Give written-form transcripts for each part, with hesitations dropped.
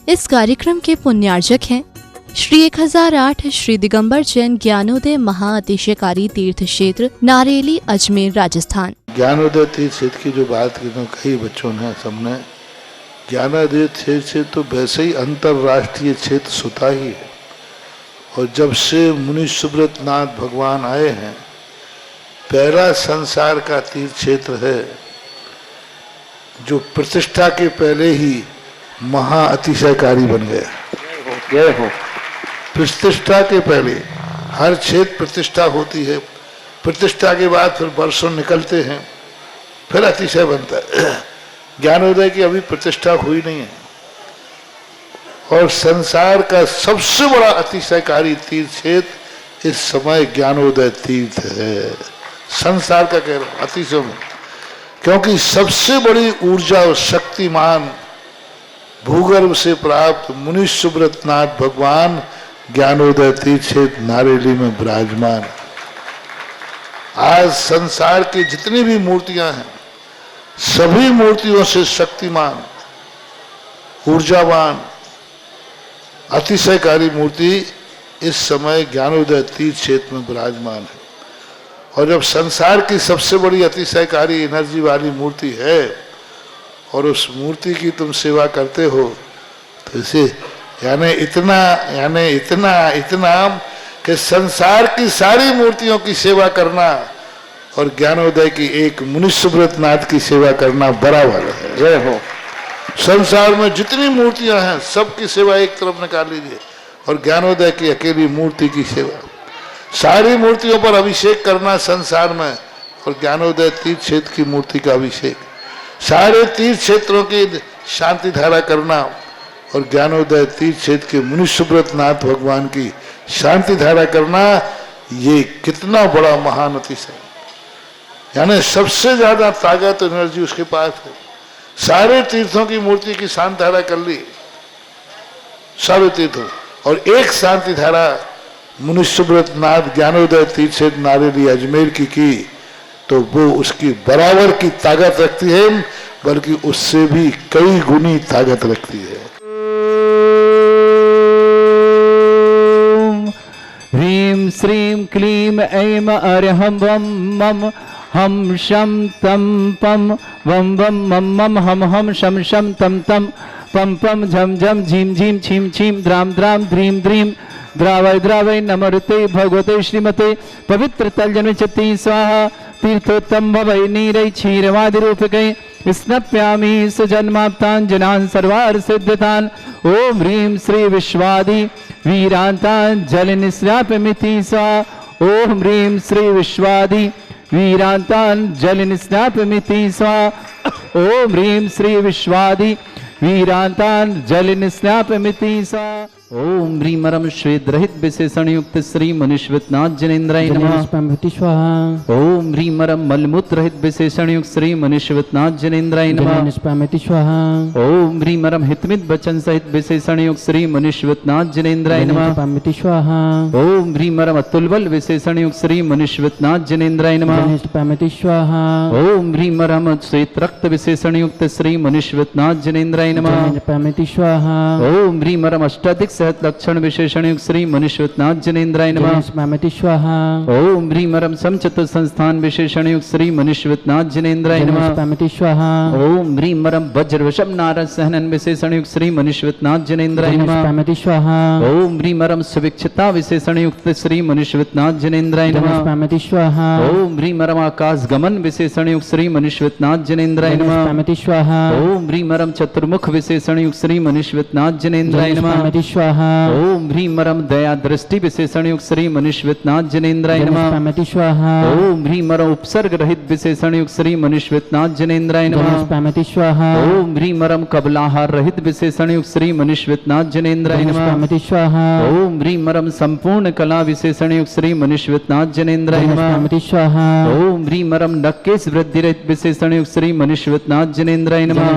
इस कार्यक्रम के पुण्यार्जक हैं श्री 1008 श्री दिगंबर जैन ज्ञानोदय महाअतिशयकारी तीर्थ क्षेत्र नारेली अजमेर राजस्थान। ज्ञानोदय तीर्थ क्षेत्र की जो बात की तो कई बच्चों ने सबने ज्ञानोदय क्षेत्र से तो वैसे ही अंतर्राष्ट्रीय क्षेत्र सुता ही है। और जब से मुनि सुब्रत नाथ भगवान आए हैं, पहला संसार का तीर्थ क्षेत्र है जो प्रतिष्ठा के पहले ही महाअतिशयकारी बन गया। प्रतिष्ठा के पहले हर क्षेत्र प्रतिष्ठा होती है, प्रतिष्ठा के बाद फिर वर्षों निकलते हैं, फिर अतिशय बनता है। ज्ञानोदय की अभी प्रतिष्ठा हुई नहीं है और संसार का सबसे बड़ा अतिशयकारी तीर्थ क्षेत्र इस समय ज्ञानोदय तीर्थ है। संसार का कह रहा हूं अतिशय में, क्योंकि सबसे बड़ी ऊर्जा और शक्तिमान भूगर्भ से प्राप्त मुनि सुब्रत नाथ भगवान ज्ञानोदय तीर्थ क्षेत्र नारेली में विराजमान। आज संसार की जितनी भी मूर्तियां हैं, सभी मूर्तियों से शक्तिमान, ऊर्जावान, अतिशयकारी मूर्ति इस समय ज्ञानोदय तीर्थ क्षेत्र में विराजमान है। और जब संसार की सबसे बड़ी अतिशयकारी एनर्जी वाली मूर्ति है और उस मूर्ति की तुम सेवा करते हो, तो इसे यानी इतना कि संसार की सारी मूर्तियों की सेवा करना और ज्ञानोदय की एक मुनि सुब्रत नाथ की सेवा करना बराबर है। जय हो। संसार में जितनी मूर्तियां हैं सबकी सेवा एक तरफ निकाल लीजिए और ज्ञानोदय की अकेली मूर्ति की सेवा। सारी मूर्तियों पर अभिषेक करना संसार में और ज्ञानोदय तीर्थ क्षेत्र की मूर्ति का अभिषेक, सारे तीर्थ क्षेत्रों की शांति धारा करना और ज्ञानोदय तीर्थ क्षेत्र के मुनि सुब्रत नाथ भगवान की शांति धारा करना, ये कितना बड़ा महान अतिशय। यानी सबसे ज्यादा ताकत एनर्जी उसके पास है। सारे तीर्थों की मूर्ति की शांति धारा कर ली, सारे तीर्थों, और एक शांति धारा मुनि सुब्रत नाथ ज्ञानोदय तीर्थ क्षेत्र नारेली अजमेर की तो वो उसकी बराबर की ताकत रखती है, बल्कि उससे भी कई गुनी ताकत रखती है। ह्रीं श्रीं क्लीं ऐं अर्हं वं मम हम शम तम पम वम वम मम मम हम हम शम शम तम तम पम पम झम झम झीम झीम छीम छीम द्राम द्राम ध्रीम ध्रीम द्रावय द्रावय नमरुते भगवते श्रीमते पवित्र तलजन चति स्वाहा तीर्थोत्तम भवै नीरै क्षीरवादि रूपकै स्नप्यामि सुजन्माप्ताञ्जनान् सर्वार्थ सिद्धतान्। ओम ह्रीं श्री विश्वादि वीरान्तान् जल निस्नापमिति स्वाहा। ओम ह्रीं श्री विश्वादि वीरान्तान् जल निस्नापमिति स्वाहा। ओम ह्रीं श्री विश्वादि वीरान्तान् जल निस्नापमिति स्वाहा। ओम ह्रीं रम श्वेत रहित विशेषण युक्त श्री मनुष्यवत नाथ जनेन्द्राय नमः। ओम ह्रीं रम मलमूत्र रहित विशेषण युक्त श्री मनुष्यवत नाथ जनेन्द्राय नमः। ओम ह्रीं रम हितमित वचन सहित विशेषण युक्त श्री मनुष्यवत नाथ जनेन्द्राय नमः। ओम ह्रीं रम अतुल बल विशेषण युक्त श्री मनुष्यवत नाथ जनेन्द्राय नमः। ओम ह्रीं रम श्वेत रक्त विशेषण युक्त श्री मनुष्यवत नाथ जनेन्द्राय नमः। ओम ह्रीं रम अष्टाधिक सहत लक्षण विशेषण युक्त श्री मनुष्यवत नाथ जनेन्द्राय नमः। ओम ह्रीं रम समचतुर संस्थान विशेषण युक्त श्री मनुष्यवत नाथ जनेन्द्राय नमः। ओम ह्रीं रम वज्र वशम नारद सहनन विशेषण युक्त श्री मनुष्यवत नाथ जनेन्द्राय नमः। ओम ह्रीं रम सुविक्षता विशेषण युक्त श्री मनुष्यवत नाथ जनेन्द्राय नमः। ओम ह्रीं रम आकाश गमन विशेषण युक्त श्री मनुष्यवत नाथ जनेन्द्राय नमः। ओम ह्रीं रम चतुर्मुख विशेषण युक्त श्री मनुष्यवत नाथ जनेन्द्राय नमः। ओम ह्रीं रम दया दृष्टि विशेषण युक्त श्री मनुष्यवत नाथ जनेन्द्राय नमः। ओम ह्रीं रम उपसर्ग रहित विशेषण युक्त श्री मनुष्यवत नाथ जनेन्द्राय नमः। ओम ह्रीं रम कबलाहार रहित विशेषण युक्त श्री मनुष्यवत नाथ जनेन्द्राय नमः। ओम ह्रीं रम संपूर्ण कला विशेषण युक्त श्री मनुष्यवत नाथ जनेन्द्राय नमः। ओम ह्रीं रम नक्केश वृद्धि रहित विशेषण युक्त श्री मनुष्यवत नाथ जनेन्द्राय नमः।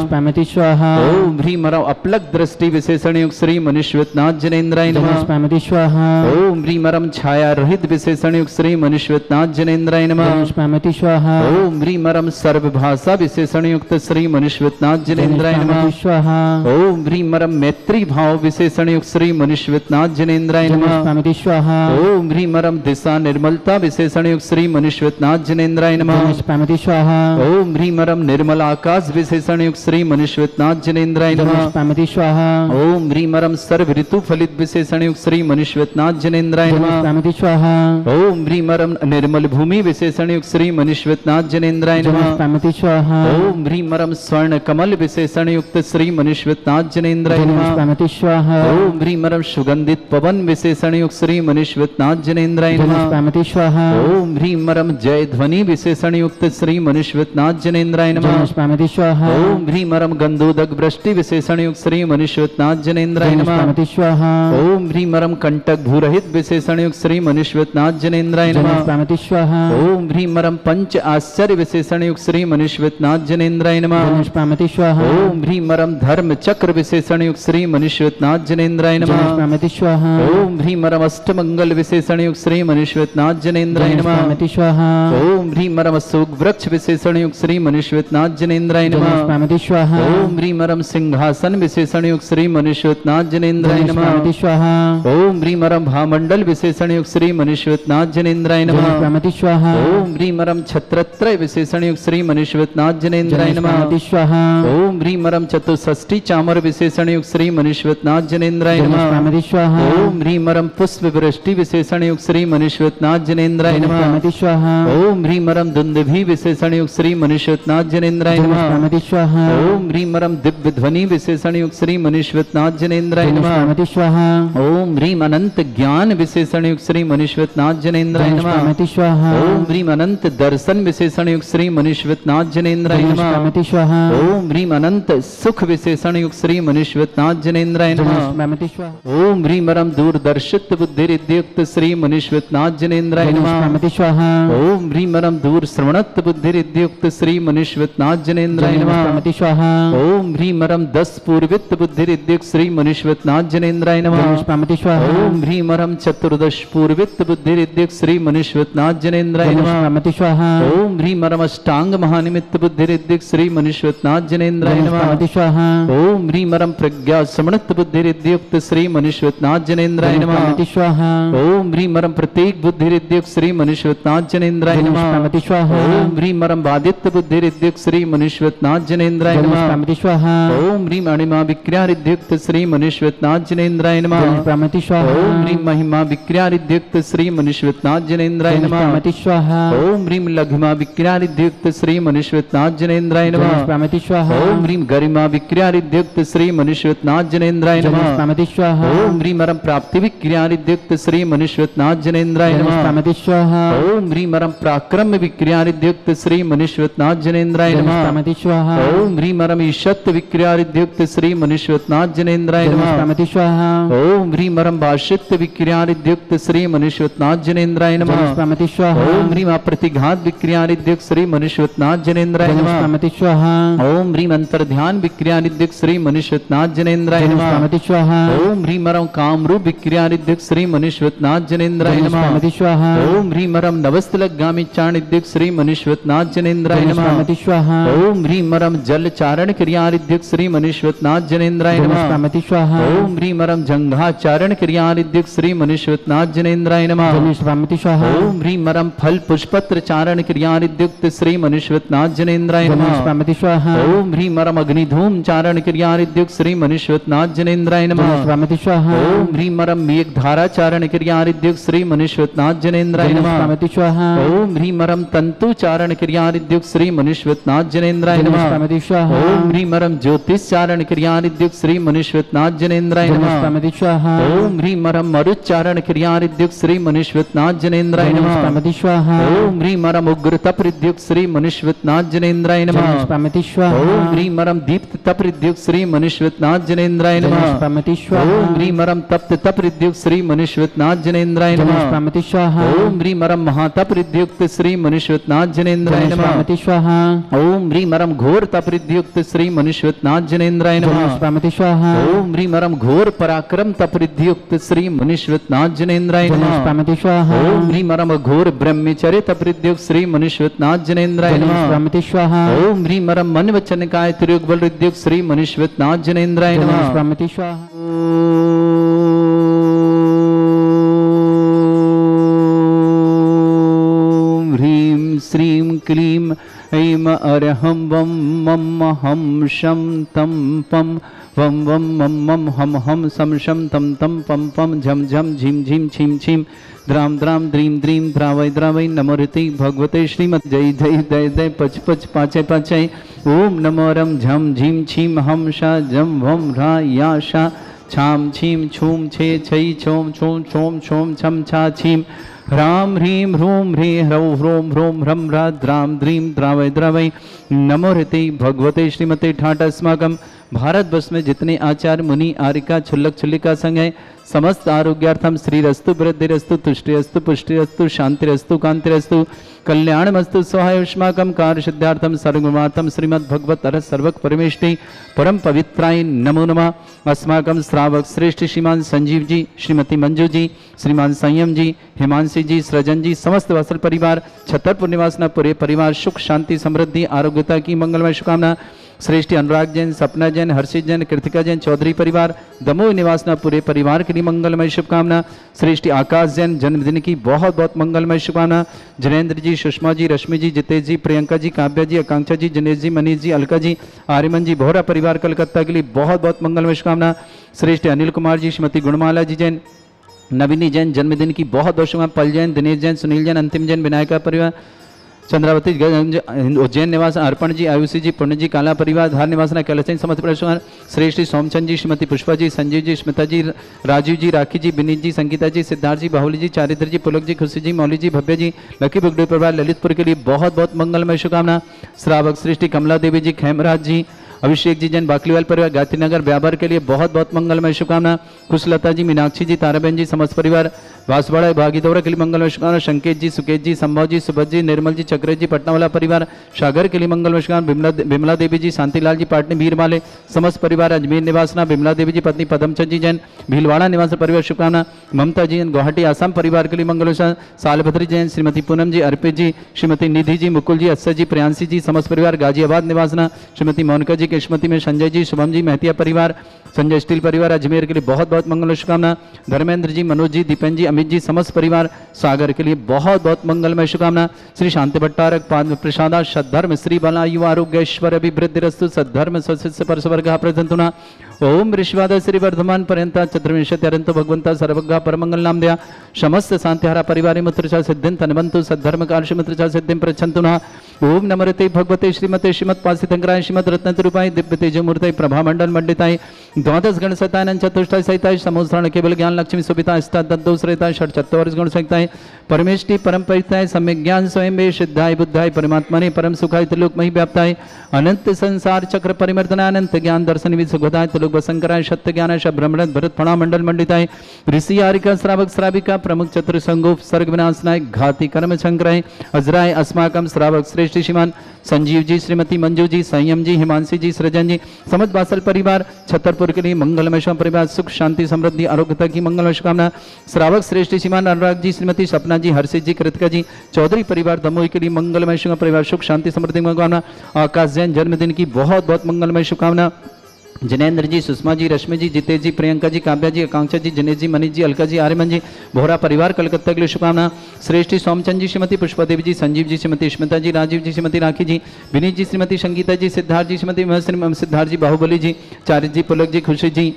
ओम ह्रीं रम अपलक दृष्टि विशेषण युक्त श्री मनुष्यवत मनुष्यत्नाथ जनेन्द्राय नमः। धनुष्पामति स्वाहा। ओम ह्रीं मरम छाया रहित विशेषण युक्त श्री मनुष्यत्नाथ जनेन्द्राय नमः। धनुष्पामति स्वाहा। ओम ह्रीं मरम सर्वभाषा विशेषण युक्त श्री मनुष्यत्नाथ जनेन्द्राय नमः। धनुष्पामति स्वाहा। ओम ह्रीं मरम मैत्री भाव विशेषण युक्त श्री मनुष्यत्नाथ जनेन्द्राय नमः। धनुष्पामति स्वाहा। ओम ह्रीं मरम दिशा निर्मलता विशेषण युक्त श्री मनुष्यत्नाथ जनेन्द्राय नमः। धनुष्पामति स्वाहा। ओम ह्रीं मरम निर्मल आकाश विशेषण युक्त श्री मनुष्यत्नाथ जनेन्द्राय नमः। धनुष्पामति स्वाहा। ओम ह्रीं मरम सर्व ऋतु फलित विशेषण युक्त श्री मनुष्यत्नाथ जनेन्द्राय नमः। धनुष्पामति स्वाहा। ओम ह्रीं मरम निर्मल भूमि विशेषण युक्त श्री मनुष्यत्नाथ जनेन्द्राय नमः। धनुष्पामति स्वाहा। ओम ह्रीं मरम स्वर्ण कमल विशेषण युक्त श्री मनुष्यत्नाथ जनेन्द्राय नमः। धनुष्पामति स्वाहा। ओम ह्रीं मरम सुगंधित पवन विशेषण युक्त श्री मनुष्यत्नाथ जनेन्द्राय नमः। धनुष्पामति स्वाहा। ओम ह्रीं मरम जय ध्वनि विशेषण युक्त श्री मनुष्यत्नाथ जनेन्द्राय नमः। धनुष्पामति स्वाहा। ओम ह्रीं मरम गंधोदक वृष्टि विशेषण युक्त श्री मनुष्यत्नाथ जनेन्द्राय नमः। धनुष्पामति स्वाहा। ओम ह्रीं मरम कंटक भूरहित विशेषण युक्त श्री मनुष्यत्नाथ जनेन्द्राय नमः। धनुष्पामति स्वाहा। ओम ह्रीं मरम पंच आश्चर्य विशेषण युक्त श्री मनुष्यत्नाथ जनेन्द्राय नमः। धनुष्पामति स्वाहा। ओम ह्रीं मरम धर्म चक्र विशेषण युक्त श्री मनुष्यत्नाथ जनेन्द्राय नमः। धनुष्पामति स्वाहा। ओम ह्रीं मरम अष्टमंगल विशेषण युक्त श्री मनुष्यत्नाथ जनेन्द्राय नमः। धनुष्पामति स्वाहा। ओम ह्रीं मरम अशोक वृक्ष विशेषण युक्त श्री मनुष्यत्नाथ जनेन्द्राय नमः। धनुष्पामति स्वाहा। ओम ह्रीं मरम सिंहासन विशेषण युक्त श्री मनुष्यत्नाथ जनेन्द्राय नमः। धनुष्पामति स्वाहा। ओम ह्रीं मरम भामंडल विशेषण युक्त श्री मनुष्यत्नाथ जनेन्द्राय नमः। धनुष्पामति स्वाहा। ओम ह्रीं मरम छत्रत्रय विशेषण युक्त श्री मनुष्यत्नाथ जनेन्द्राय नमः। धनुष्पामति स्वाहा। ओम ह्रीं मरम चतुष्षष्टि चामर विशेषण युक्त श्री मनुष्यत्नाथ जनेन्द्राय नमः। धनुष्पामति स्वाहा। ओम ह्रीं मरम पुष्प वृष्टि विशेषण युक्त श्री मनुष्यत्नाथ जनेन्द्राय नमः। धनुष्पामति स्वाहा। ओम ह्रीं मरम दुंदुभि विशेषण युक्त श्री मनुष्यत्नाथ जनेन्द्राय नमः। धनुष्पामति स्वाहा। ओम ह्रीं मरम दिव्य ध्वनि विशेषण युक्त श्री मनुष्यत्नाथ जनेन्द्राय नमः। धनुष्पामति स्वाहा। ओम ह्रीं अनंत ज्ञान विशेषण युक्त श्री मनुष्यत्नाथ जनेन्द्राय नमः। धनुष्पामति स्वाहा। ओम ह्रीं अनंत दर्शन विशेषण युक्त श्री मनुष्यत्नाथ जनेन्द्राय नमः। धनुष्पामति स्वाहा। ओम ह्रीं अनंत सुख विशेषण युक्त श्री मनुष्यत्नाथ जनेन्द्राय नमः। धनुष्पामति स्वाहा। ओम ह्रीं मरम दूरदर्शित बुद्धिरिद्युक्त श्री मनुष्यत्नाथ जनेन्द्राय नमः। धनुष्पामति स्वाहा। ओम ह्रीं मरम दूर श्रवणत बुद्धिरिद्युक्त श्री मनुष्यत्नाथ जनेन्द्राय नमः। धनुष्पामति स्वाहा। ओम ह्रीं मरम 10 पूर्वित बुद्धिरिद्युक्त श्री मनुष्यत्नाथ जनेन्द्राय नमः। धनुष्पामति स्वाहा। ओम ह्रीं मरम चतुर्दश पूर्वित बुद्धिरिद्युक्त श्री मनुष्यत्नाथ जनेन्द्राय नमः। धनुष्पामति स्वाहा। ओम ह्रीं मरम अष्टांग महानिमित्त बुद्धिरिद्युक्त श्री मनुष्यत्नाथ जनेन्द्राय नमः। धनुष्पामति स्वाहा। ओम ह्रीं मरम प्रज्ञा समणत बुद्धिरिद्युक्त श्री मनुष्यत्नाथ जनेन्द्राय नमः। धनुष्पामति स्वाहा। ओम ह्रीं मरम प्रत्येक बुद्धिरिद्युक्त श्री मनुष्यत्नाथ जनेन्द्राय नमः। धनुष्पामति स्वाहा। ओम ह्रीं मरम बादित्य बुद्धिरिद्युक्त श्री मनुष्यत्नाथ जनेन्द्राय नमः। धनुष्पामति स्वाहा। ओम ह्रीं अणिमा विक्रियारिद्युक्त श्री मनुष्यत्नाथ जनेन्द्राय नमः। धनुष्पामति स्वाहा। ओम ह्रीं महिमा विक्रियारिद्युक्त श्री मनुष्यत्नाथ जनेन्द्राय नमः। धनुष्पामति स्वाहा। ओम ह्रीं लघिमा विक्रियारिद्युक्त श्री मनुष्यत्नाथ जनेन्द्राय नमः। धनुष्पामति स्वाहा। ओम ह्रीं गरिमा विक्रियारिद्युक्त श्री मनुष्यत्नाथ जनेन्द्राय नमः। धनुष्पामति स्वाहा। ओम ह्रीं मरम प्राप्ति विक्रियारिद्युक्त श्री मनुष्यत्नाथ जनेन्द्राय नमः। धनुष्पामति स्वाहा। ओम ह्रीं मरम पराक्रम विक्रियारिद्युक्त श्री मनुष्यत्नाथ जनेन्द्राय नमः। धनुष्पामति स्वाहा। ओम ह्रीं मरम ईशत विक्रियारिद्युक्त श्री मनुष्यत्नाथ जनेन्द्राय नमः। धनुष्पामति स्वाहा। ओम ह्रीं मरम भाषित विक्रियारिद्युक्त श्री मनुष्यत्नाथ जनेन्द्राय नमः। धनुष्पामति स्वाहा। ओम ह्रीं अप्रतिघात विक्रियारिद्युक्त श्री मनुष्यत्नाथ जनेन्द्राय नमः। धनुष्पामति स्वाहा। ओम ह्रीं अंतर्ध्यान विक्रियारिद्युक्त श्री मनुष्यत्नाथ जनेन्द्राय नमः। धनुष्पामति स्वाहा। ओम ह्रीं मरम कामरूप विक्रियारिद्युक्त श्री मनुष्यत्नाथ जनेन्द्राय नमः। धनुष्पामति स्वाहा। ओम ह्रीं मरम नवस्तलगामी चाणिद्युक्त श्री मनुष्यत्नाथ जनेन्द्राय नमः। धनुष्पामति स्वाहा। ओम ह्रीं मरम जल चारण क्रियारिद्युक्त श्री मनुष्यत्नाथ जनेन्द्राय नमः। धनुष्पामति स्वाहा। ओम ह्रीं मरम जंघाचारण क्रियारिद्युक्त श्री मनुष्यत्नाथ जनेन्द्राय नमः। धनुष्पामति स्वाहा। ओम ह्रीं मरम फल पुष्पत्र चारण क्रियारिद्युक्त श्री मनुष्यत्नाथ जनेन्द्राय नमः। धनुष्पामति स्वाहा। ओम ह्रीं मरम अग्निधूम चारण क्रियारिद्युक्त श्री मनुष्यत्नाथ जनेन्द्राय नमः। धनुष्पामति स्वाहा। ओम ह्रीं मरम मेघ धारा चारण क्रियारिद्युक्त श्री मनुष्यत्नाथ जनेन्द्राय नमः। धनुष्पामति स्वाहा। ओम ह्रीं मरम तंतु चारण क्रियारिद्युक्त श्री मनुष्यत्नाथ जनेन्द्राय नमः। धनुष्पामति स्वाहा। ओम ह्रीं मरम ज्योतिष चारण क्रियारिद्युक्त श्री मनुष्यत्नाथ जनेन्द्राय नमः। धनुष्पामति स्वाहा। ओम ह्रीं मरम मरुच्चारण क्रियारिद्युक्त श्री मनुष्यत्नाथ जनेन्द्राय नमः। धनुष्पामति स्वाहा। ओम ह्रीं मरम उग्र तपरिद्युक्त श्री मनुष्यत्नाथ जनेन्द्राय नमः। धनुष्पामति स्वाहा। ओम ह्रीं मरम दीप्त तपरिद्युक्त श्री मनुष्यत्नाथ जनेन्द्राय नमः। धनुष्पामति स्वाहा। ओम ह्रीं मरम तप्त तपरिद्युक्त श्री मनुष्यत्नाथ जनेन्द्राय नमः। धनुष्पामति स्वाहा। ओम ह्रीं मरम महातपरिद्युक्त श्री मनुष्यत्नाथ जनेन्द्राय नमः। धनुष्पामति स्वाहा। ओम ह्रीं मरम घोर तपरिद्युक्त श्री मनुष्यत्नाथ जनेन्द्राय नमः। धनुष्पामति स्वाहा। ओम ह्रीं मरम घोर पराक्रम तपरिधि युक्त श्री मुनीश्वरनाथ जनेन्द्राय जलेश नमः। प्रामति स्वाहा ओम ह्रीं मरम घोर ब्रह्मचर्य तपरिधि युक्त श्री मुनीश्वरनाथ जनेन्द्राय जलेश नमः। प्रामति स्वाहा ओम ह्रीं मरम मन वचन काय त्रियुग बल रिद्युक्त श्री मुनीश्वरनाथ जनेन्द्राय जलेश नमः। प्रामति स्वाहा ओम ह्रीं श्रीं क्लीं ऐं अरहं वं मम हम शं तं पं वं वं मम मम हम हम सम शम तं तं पं पं झम झम झीं झीं छीं छीं द्रां द्रां द्रीं द्रीं द्रावै द्रावै नमोरति भगवते श्रीमद् जय जय दय दय पच पच पाचय पाचय। ओम नमो रम झम झीं छीं हम शा जम वम रा या शा छाम छीं छूम छे छै छोम छोम छोम छोम छम छा छीं ह्रां ह्रीं ह्रूं ह्रीं ह्रौं ह्रों ह्रों ह्रं ह्रा द्रां द्रीं द्रावै द्रावै नमोरति भगवते श्रीमते ठाट। अस्माकं भारतवर्ष में जितने आचार्य मुनि आरिका छुल्लक छुल्लिका संघ है समस्त आरोग्यार्थम श्रीरस्तु वृद्धिरस्तु तुष्टिरस्तु पुष्टिरस्तु शांतिरस्तु कांतिरस्तु कल्याणमस्तु सहायुष्माकं कार्य सिद्धार्थम सर्वगुणार्थम श्रीमद् भगवत अरहत सर्वक परमेष्टि परम पवित्राय नमो नमः। अस्माकं श्रावक श्रेष्ठ श्रीमान संजीव जी, श्रीमती मंजू जी, श्रीमान संयम जी, हिमांशी जी, सृजन जी, समस्त वत्सल परिवार, छतरपुर निवासना पूरे परिवार सुख शांति समृद्धि आरोग्यता की मंगलमय शुभकामना। श्रेष्ठी अनुराग जैन, सपना जैन, हर्षित जैन, कृतिका जैन, चौधरी परिवार, दमोह निवासना पूरे परिवार के लिए मंगलमय शुभकामना। श्रेष्ठी आकाश जैन जन्मदिन की बहुत बहुत मंगलमय शुभकामना। जनेन्द्र जी, सुषमा जी, रश्मि जी, जितेश जी, प्रियंका जी, काव्या जी, आकांक्षा जी, जनेश जी, मनीष जी, अलका जी, आर्यमन जी, बोहरा परिवार कलकत्ता के लिए बहुत बहुत मंगलमय शुभकामना। श्रेष्ठ अनिल कुमार जी, श्रीमती गुणमाला जी जैन, नवीनी जैन जन्मदिन की बहुत बहुत शुभकामना। पल जैन, दिनेश जैन, सुनील जैन, अंतिम जैन, विनायका परिवार, चंद्रावती उज्जैन निवास, अर्पण जी, आयुषी जी, पुण्य जी, काला परिवार, धार निवास कैलसिंग समस्त परिवार, श्रेष्ठी सोमचंद जी, श्रीमती पुष्पा जी, संजीव जी, स्मिता जी, राजीव जी, राखी जी, विनीत जी, संगीता जी, सिद्धार्थ जी, बाहुली जी, चारित्र जी, पुलक जी, खुशी जी, मौली जी, भव्य जी, लकी बुगडे परिवार ललितपुर के लिए बहुत बहुत मंगलमय शुभकामना। श्रावक श्रेष्ठी कमला देवी जी, खेमराज जी, अभिषेक जी जैन, बाकलीवाल परिवार, गायत्री नगर व्यापार के लिए बहुत बहुत मंगलमय शुभकामना। कुशलता जी, मीनाक्षी जी, ताराबेन जी, समस्त परिवार, वासवाड़ा भागीदौरा के लिए मंगलमय शुभकामना। संकेत जी, सुकेत जी, संभव जी, सुभद जी, निर्मल जी, चक्रेश जी, पटनावाला परिवार, सागर के लिए मंगलमय शुभकामना। बिमला देवी जी, शांतिलाल जी, पाटनी भीरमाले, समस्त परिवार, अजमेर निवासना, बिमला देवी जी पत्नी पदमचंद जी जैन, भीलवाड़ा निवास परिवार शुभकामना। ममता जी जैन, गुवाहाटी आसाम परिवार के लिए मंगलमय। सालभद्री जैन, श्रीमती पूनम जी, अर्पित जी, श्रीमती निधि जी, मुकुल जी, अस्सर जी, प्रियांशी जी, समस्त परिवार, गाजियाबाद निवासना, श्रीमती मोनिका जी, किस्मती में संजय जी, शुभम जी, महतिया परिवार, संजय स्टील परिवार, अजमेर के लिए बहुत बहुत मंगलमय शुभकामना। धर्मेंद्र जी, मनोज जी, दीपेन जी, अमित जी, समस्त परिवार, सागर के लिए बहुत बहुत मंगलमय शुभकामना। श्री शांति भट्टारक पाद प्रसादा सद्धर्म श्री बलायु आरोग्यश्वर अभिवृद्धिरस्तु सद्धर्म स्वस्य परस्वर्गः प्रसन्तुना। ओम ऋषवाद श्री वर्धमान पर्यंता चतुर्विंशत्यरंत भगवंता सर्वज्ञ परमंगल नाम दया समस्त शांतिहारा परिवारे मुत्रचा सिद्धिं तनवंतु सद्धर्म कार्य मुत्रचा सिद्धिं प्रच्छन्तु नः। ओम नमरते भगवते श्रीमते श्रीमत्पासितंकराय श्रीमद रत्नतरूपाय दिव्य तेजमूर्तये प्रभामंडल मंडिताय द्वादश गण सहिताय चतुष्टय सहिताय समोस्त्रण केवल ज्ञान लक्ष्मी सुविता अष्टादशरहिताय षट चत्वारिश गुण सहिताय परमेष्टि परम परिताय सम्यक ज्ञान स्वयं वे सिद्धाय बुद्धाय परमात्मने परम सुखाय त्रिलोकमयि व्याप्ताय अनंत संसार चक्र परिमर्दनाय अनंत ज्ञान दर्शन विद सुखदाय त्रिलोक वसंकराय सत्य ज्ञान ब्रह्मण भरत फणा मंडल मंडिताय ऋषि आरिका श्रावक श्राविका प्रमुख चतुर्संगोप सर्ग विनाशनाय घाति कर्म शंकराय अजराय अस्माकम श्रावक श्रेष्ठ श्रीमान संजीव जी, श्रीमती मंजू जी, संयम जी, हिमांशी जी, सृजन जी, समस्त बासल परिवार, छतरपुर के लिए मंगलमय परिवार, सुख शांति समृद्धि आरोग्यता की मंगलमय शुभकामना। श्रावक श्रेष्ठ श्रीमान अनुराग जी, श्रीमती सपना जी, हर्षित जी, कृतिका जी, चौधरी परिवार दमोही के लिए मंगलमय शुभ परिवार, सुख शांति समृद्धि शुभकामना। आकाश जैन जन्मदिन की बहुत बहुत मंगलमय शुभकामना। जनेन्द्र जी, सुषमा जी, रश्मि जी, जितेश जी, प्रियंका जी, काव्या जी, आकांक्षा जी, जनेश जी, मनीष जी, अलका जी, आर्यमन जी, बोहरा परिवार कलकत्ता के लिए शुभकामना। श्रेष्ठी सोमचंद जी, श्रीमती पुष्पा देवी जी, संजीव जी, श्रीमती स्मिता जी, राजीव जी, श्रीमती राखी जी, विनीत जी, श्रीमती संगीता जी, सिद्धार्थ जी, श्रीमती सिद्धार्थ जी, बाहुबली जी, चारित जी, पुलक जी, खुशी जी,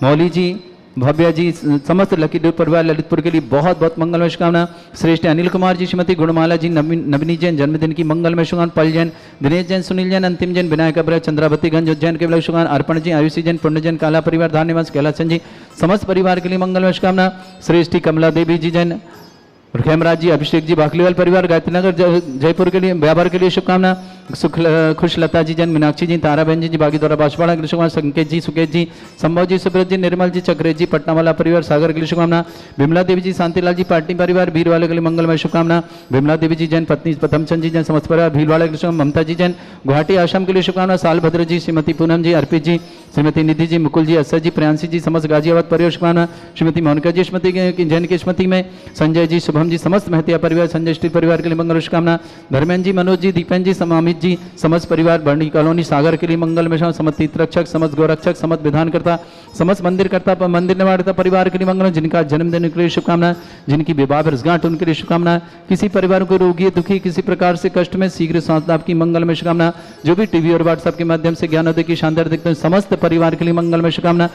मौली जी, भव्या जी, समस्त लकी डूब परिवार ललितपुर के लिए बहुत बहुत मंगलमय शुभकामना। श्रेष्ठ अनिल कुमार जी, श्रीमती गुणमाला जी, नवनी जैन जन्मदिन की मंगलमय शुभकामना। पल जैन, दिनेश जैन, सुनील जैन, अंतिम जैन, विनायका परिवार, चंद्रावतीगंज उज्जैन के लिए शुभकामना। अर्पण जी, आयुषी जैन, पुण्य जैन, काला परिवार, धार निवास कैलासन जी, समस्त परिवार के लिए मंगलमय शुभकामना। श्रेष्ठी कमला देवी जी जैन, खेमराज जी, अभिषेक जी, बाकलीवाल परिवार, गायत्री नगर जयपुर के लिए व्यापार के लिए शुभकामना। खुशलता जी जैन, मीनाक्षी जी, ताराबेन जी, बागी द्वारा बांसवाड़ा के लिए शुभकामना, संकेत जी, सुकेत जी, संभव जी, सुब्रत जी, निर्मल जी, चक्रेत जी, पटना वाला परिवार सागर के लिए शुभकामना, विमला देवी जी, शांतिलाल जी, पार्टी परिवार भीलवाड़ा के लिए मंगलमय शुभकामना, विमला देवी जी जैन, पत्नी प्रथमचंद जी जैन, समस्त परिवार भीलवाड़ा के लिए शुभकामना, ममता जी जैन, गुवाहाटी आश्रम के लिए शुभकामना, साल भद्र जी, श्रीमती पूनम जी, अर्पित जी, श्रीमती निधि जी, मुकुल जी, असर जी, प्रियांशी जी, समस्त गाजियाबाद परिवार शुभकामना, श्रीमती मोनिका जी स्मृति जैन की स्मृति में, संजय जी, शुभम जी, समस्त महतिया परिवार, संजय स्ट्रीट परिवार के लिए मंगल शुभकामना, धर्मेंद्र जी, मनोज जी, दीपेन जी, अमित जी, समस्त परिवार बर्णी कॉलोनी सागर के लिए मंगल में, समस्त तीर्थरक्षक, समस्त गौरक्षक, समस्त विधानकर्ता, समस्त मंदिरकर्ता, मंदिर निर्माणकर्ता परिवार के लिए मंगल, जिनका जन्मदिन के लिए शुभकामना, जिनकी विवाह वर्षगांठ उनके लिए शुभकामना, किसी परिवार को रोगी दुखी किसी प्रकार से कष्ट में शीघ्र स्वास्थ्य लाभ की मंगल में शुभकामना, जो भी टीवी और व्हाट्सएप के माध्यम से ज्ञानोदय की शानदार देखते हैं समस्त परिवार के लिए मंगल में शुभकामना,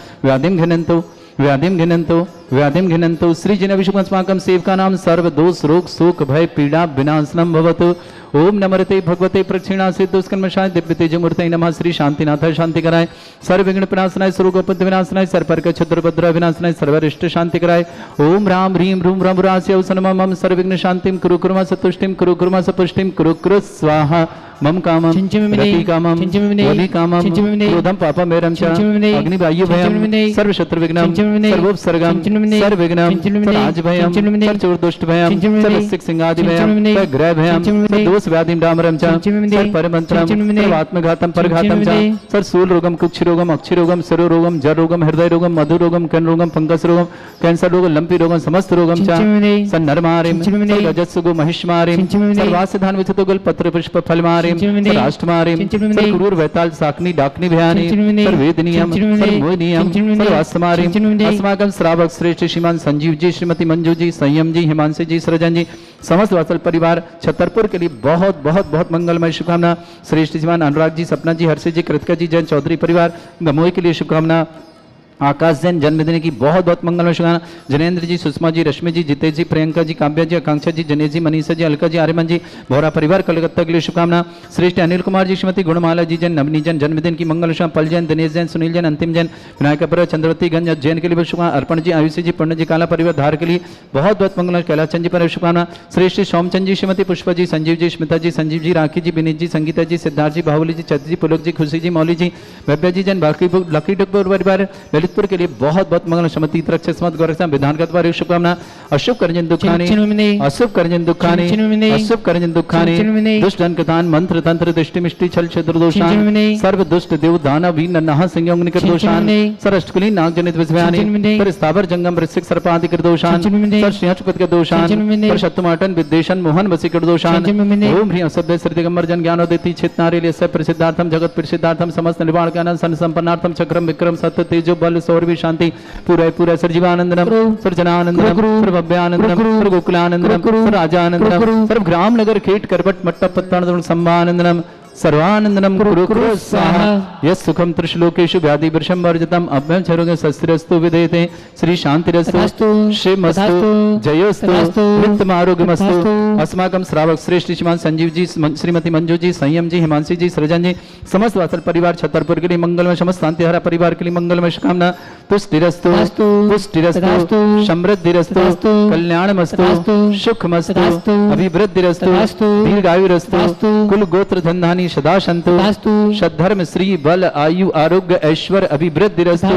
व्याधिम घिनंतो श्री जिन अभिषेकम सेवका नाम सर्व दोष रोग शोक भय पीड़ा विनाशनम भवतु। ओम नमरते भगवते प्रक्षिणासे दुष्कर्मशाय दिव्य तेजमूर्तये नमः। श्री शांतिनाथाय शांति कराय, सर्व विघ्न विनाशनाय, सर्वोपद्रव विनाशनाय, सर्वपर्क क्षुद्रभद्र विनाशनाय, सर्वरिष्ट शांति कराय। ओम राम ह्रीं रूम रघुरास्य औसनमः मम सर्वविघ्न शांतिं कुरु कुर्म सतुष्टिं कुरु कुर्म सपुष्टिं कुरु कुरु स्वाहा। मम कामं रति कामं वदि कामं क्रोधं पापमेरं च अग्निवायु भयं सर्व शत्रु विघ्नं सर्वोपसर्गं सर्वविघ्नं राजभयं सर्वचोरदुष्ट भयं सर्वसिक सिंहादि भयं सर्वग्रह भयं सर्वदोष व्याधिं डामरं च सर्वपरमंत्रं सर्वात्मघातं परघातं च सर्वशूल रोगं कुक्षि रोगं अक्षि रोगं सरो रोगं जर रोगं हृदय रोगं मधु रोगं कर्ण रोगं फंगस रोगं कैंसर रोगं लंपी रोगं समस्त रोगं च सन्नरमारिं सर्वजत्सुगो महिष्मारिं सर्वासिधान विचितोगल पत्र पुष्प फलमारिं राष्ट्रमारिं सर्वक्रूर वैताल साकनी डाकनी भयानी सर्ववेदनीयं सर्वमोहनीयं सर्वास्तमारिं अस्माकं श्रावक श्रेष्ठ श्रीमान संजीव जी, श्रीमती मंजू जी, संयम जी, हिमांशु जी, सृजन जी, समस्त वात्सल परिवार छतरपुर के लिए बहुत बहुत बहुत मंगलमय शुभकामना। श्रेष्ठ श्रीमान अनुराग जी, सपना जी, हर्षित जी, कृतिका जी, जैन चौधरी परिवार गमोई के लिए शुभकामना। आकाश जैन जन्मदिन की बहुत बहुत मंगलमय शुभकामना। जनेन्द्र जी, सुषमा जी, रश्मि जी, जितेश जी, प्रियंका जी, काव्या जी, आकांक्षा जी, जनेश जी, मनीषा जी, अलका जी, आर्यमन जी, भोरा परिवार कलकत्ता के लिए शुभकामना। श्रेष्ठ अनिल कुमार जी, श्रीमती गुणमाला जी जैन, नवनी जैन जन्मदिन की मंगल शुभकामना। पल जैन, दिनेश जैन, सुनील जैन, अंतिम जैन, विनायकपुर चंद्रवती गंज जैन के लिए शुभकामना। अर्पण जी, आयुषी जी, पुण्य जी, काला परिवार धार के लिए बहुत बहुत मंगल। कैलाशचंद जी पर शुभकामना। श्रेष्ठ सोमचंद जी, श्रीमती पुष्पा जी, संजीव जी, स्मिता जी, संजीव जी, राखी जी, विनीत जी, संगीता जी, सिद्धार्थ जी, बाहुली जी, चत जी, पुलक जी, खुशी जी, मौली जी, भव्य जी जैन लकी टुकपुर परिवार ललितपुर के लिए बहुत बहुत मंगल। समति रक्षक समत गौरक्षक विधान का द्वारा शुभकामना। अशुभ करजन दुखानी अशुभ करजन दुखानी अशुभ करजन दुखानी दुष्ट अंकतान मंत्र तंत्र दृष्टि मिष्टि छल छद्र दोषान सर्व दुष्ट देव दानव वीर नन्हा संयोग निकर दोषान सर अष्टकुली नाग जनित विषयानि पर स्थावर जंगम ऋषिक सर्पादि कर दोषान सर सिंहचुपत के दोषान पर शत्रुमाटन विद्वेषण मोहन वसी कर दोषान ओम ह्रीं असभ्य श्री दिगंबर जन ज्ञानोदयति चित्नारेल यस्य प्रसिद्धार्थम जगत प्रसिद्धार्थम समस्त निर्वाण ज्ञान सन संपन्नार्थम चक्रम विक्रम सत्य तेजो बल सौरभि शांति पूरा सर्जीवानंदनम सर्जनानंदनम सर्वभव्यानंदनम सर्वगोकुलानंदनम सर्वराजानंदनम सर्वग्राम नगर खेट करवट मट्टप पत्तानंदनम संभानंदनम सर्वानंदनम कुरु कुरु स्वाहा। यस सुखम त्रिश्लोकेषु व्याधि वर्षम वर्जितम अभ्यं चरोगे शस्त्रस्तु विदेते श्री शांतिरस्तु शिवमस्तु जयोस्तु नित्यम आरोग्यमस्तु। अस्माकं श्रावक श्रेष्ठ श्रीमान संजीव जी, श्रीमती मंजू जी, संयम जी, हिमांशी जी, सृजन जी, समस्त वात्सल परिवार छतरपुर के लिए मंगलमय, समस्त शांतिहरा परिवार के लिए मंगलमय शुभकामना। तुष्टिरस्तु पुष्टिरस्तु समृद्धिरस्तु कल्याणमस्तु सुखमस्तु अभिवृद्धिरस्तु दीर्घायुरस्तु कुल गोत्र धन्धानि सदा सन्तु सद्धर्म श्री बल आयु आरोग्य ऐश्वर्य अभिवृद्धिरस्तु।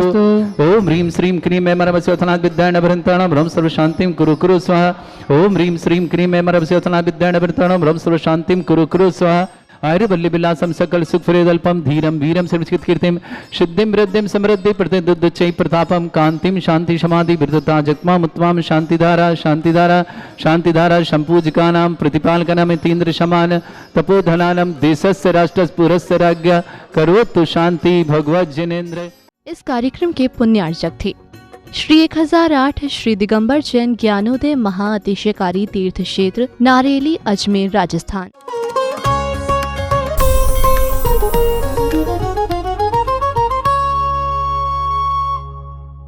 ओम ह्रीं श्रीं क्लीं ऐं मरमस्योथनात् विद्याण भ्रंताणां भ्रम सर्व शांतिं कुरु कुरु स्वाहा। ओम ह्रीं श्रीं क्लीं ऐं मरमस्योथनात् विद्याण भ्रंताणां भ्रम सर्व शांतिं कुरु कुरु स्वाहा। आयुर्वल्ली विलासम सकल सुख फ्रेदल्पम धीरम वीरम सर्वचित कीर्तिम सिद्धिम वृद्धिम समृद्धि प्रतिदुच्चै प्रतापम कांतिम शांति समाधि विरतता जगमा मुत्वाम शांतिधारा शांतिधारा शांतिधारा संपूजिकानां प्रतिपालकानां तीन्द्र समान तपोधनानां देशस्य राष्ट्रस्य पुरस्य राज्ञ करोतु शांति भगवत जिनेन्द्र। इस कार्यक्रम के पुण्यार्चक थे श्री 1008 श्री दिगंबर जैन ज्ञानोदय महाअतिशयकारी तीर्थ क्षेत्र नारेली, अजमेर, राजस्थान।